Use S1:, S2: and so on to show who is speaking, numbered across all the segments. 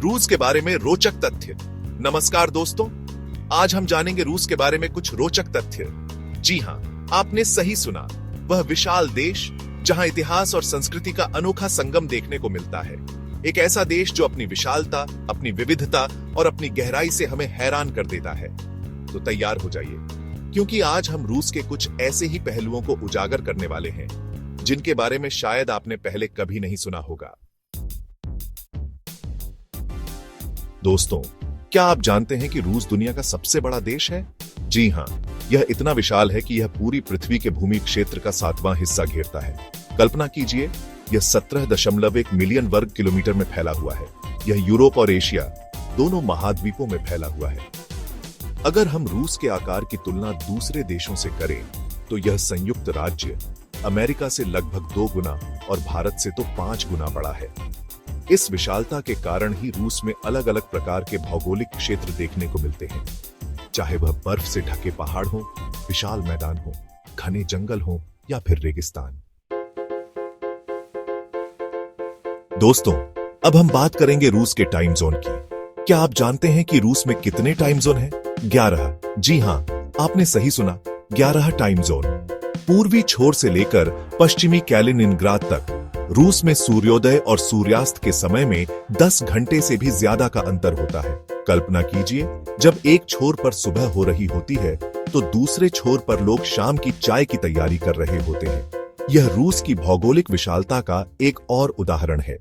S1: रूस के बारे में रोचक तथ्य। नमस्कार दोस्तों, आज हम जानेंगे रूस के बारे में कुछ रोचक तथ्य। जी हां, आपने सही सुना। वह विशाल देश जहां इतिहास और संस्कृति का अनोखा संगम देखने को मिलता है। एक ऐसा देश जो अपनी विशालता, अपनी विविधता और अपनी गहराई से हमें हैरान कर देता है। तो तैयार हो जाइए, क्योंकि आज हम रूस के कुछ ऐसे ही पहलुओं को उजागर करने वाले हैं जिनके बारे में शायद आपने पहले कभी नहीं सुना होगा। दोस्तों, क्या आप जानते हैं कि रूस दुनिया का सबसे बड़ा देश है? जी हां, यह इतना विशाल है कि यह पूरी पृथ्वी के भूमि क्षेत्र का 7वां हिस्सा घेरता है। कल्पना कीजिए, यह 17.1 मिलियन वर्ग किलोमीटर में फैला हुआ है। यह यूरोप और एशिया दोनों महाद्वीपों में फैला हुआ है। अगर हम रूस के आकार की तुलना दूसरे देशों से करें तो यह संयुक्त राज्य अमेरिका से लगभग 2 गुना और भारत से तो 5 गुना बड़ा है। इस विशालता के कारण ही रूस में अलग अलग प्रकार के भौगोलिक क्षेत्र देखने को मिलते हैं, चाहे वह बर्फ से ढके पहाड़ हो, विशाल मैदान हो, घने जंगल हो या फिर रेगिस्तान। दोस्तों, अब हम बात करेंगे रूस के टाइम जोन की। क्या आप जानते हैं कि रूस में कितने टाइम जोन हैं? 11। जी हां, आपने सही सुना, 11 टाइम जोन। पूर्वी छोर से लेकर पश्चिमी कैलिनिनग्राद तक रूस में सूर्योदय और सूर्यास्त के समय में 10 घंटे से भी ज्यादा का अंतर होता है। कल्पना कीजिए, जब एक छोर पर सुबह हो रही होती है तो दूसरे छोर पर लोग शाम की चाय की तैयारी कर रहे होते हैं। यह रूस की भौगोलिक विशालता का एक और उदाहरण है।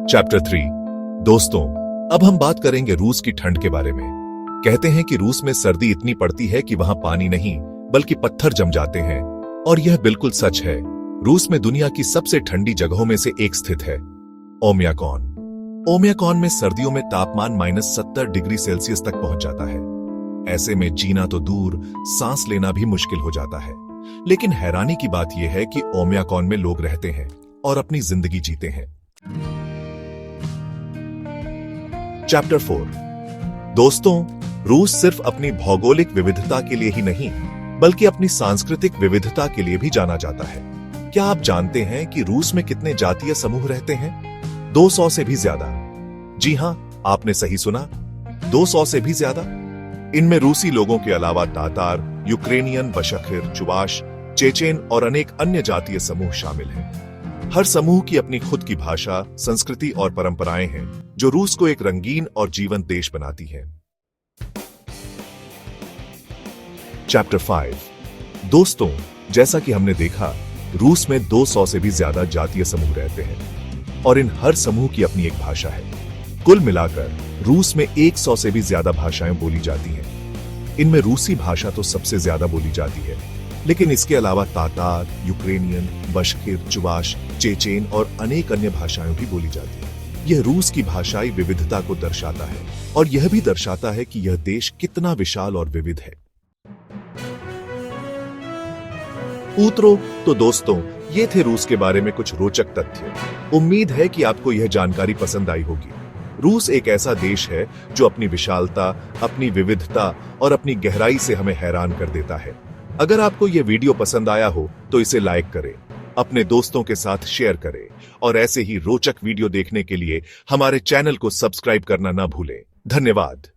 S1: चैप्टर 3। दोस्तों, अब हम बात करेंगे रूस की ठंड के बारे में। कहते हैं कि रूस में सर्दी इतनी पड़ती है कि वहां पानी नहीं बल्कि पत्थर जम जाते हैं, और यह बिल्कुल सच है। रूस में दुनिया की सबसे ठंडी जगहों में से एक स्थित है, ओमियाकॉन। ओमियाकॉन में सर्दियों में तापमान -70 डिग्री सेल्सियस तक पहुंच जाता है। ऐसे में जीना तो दूर, सांस लेना भी मुश्किल हो जाता है। लेकिन हैरानी की बात यह है कि ओमियाकॉन में लोग रहते हैं और अपनी जिंदगी जीते हैं। चैप्टर 4। दोस्तों, रूस सिर्फ अपनी भौगोलिक विविधता के लिए ही नहीं बल्कि अपनी सांस्कृतिक विविधता के लिए भी जाना जाता है। क्या आप जानते हैं कि रूस में कितने जातीय समूह रहते हैं? 200 से भी ज्यादा। जी हां, आपने सही सुना, 200 से भी ज्यादा। इनमें रूसी लोगों के अलावा तातार, यूक्रेनियन, बशखिर, चुवाश, चेचेन और अनेक अन्य जातीय समूह शामिल हैं। हर समूह की अपनी खुद की भाषा, संस्कृति और परंपराएं हैं जो रूस को एक रंगीन और जीवंत देश बनाती हैं। चैप्टर 5। दोस्तों, जैसा कि हमने देखा, रूस में 200 से भी ज्यादा जातीय समूह रहते हैं और इन हर समूह की अपनी एक भाषा है। कुल मिलाकर रूस में 100 से भी ज्यादा भाषाएं बोली जाती हैं। इनमें रूसी भाषा तो सबसे ज्यादा बोली जाती है, लेकिन इसके अलावा तातार, यूक्रेनियन, बशकिर, चुवाश, चेचेन और अनेक अन्य भाषाएं भी बोली जाती हैं। यह रूस की भाषाई विविधता को दर्शाता है और यह भी दर्शाता है कि यह देश कितना विशाल और विविध है। उत्तरों, तो दोस्तों, ये थे रूस के बारे में कुछ रोचक तथ्य। उम्मीद है कि आपको यह जानकारी पसंद आई होगी। रूस एक ऐसा देश है जो अपनी विशालता, अपनी विविधता और अपनी गहराई से हमें हैरान कर देता है। अगर आपको यह वीडियो पसंद आया हो तो इसे लाइक करें, अपने दोस्तों के साथ शेयर करें और ऐसे ही रोचक वीडियो देखने के लिए हमारे चैनल को सब्सक्राइब करना ना भूलें। धन्यवाद।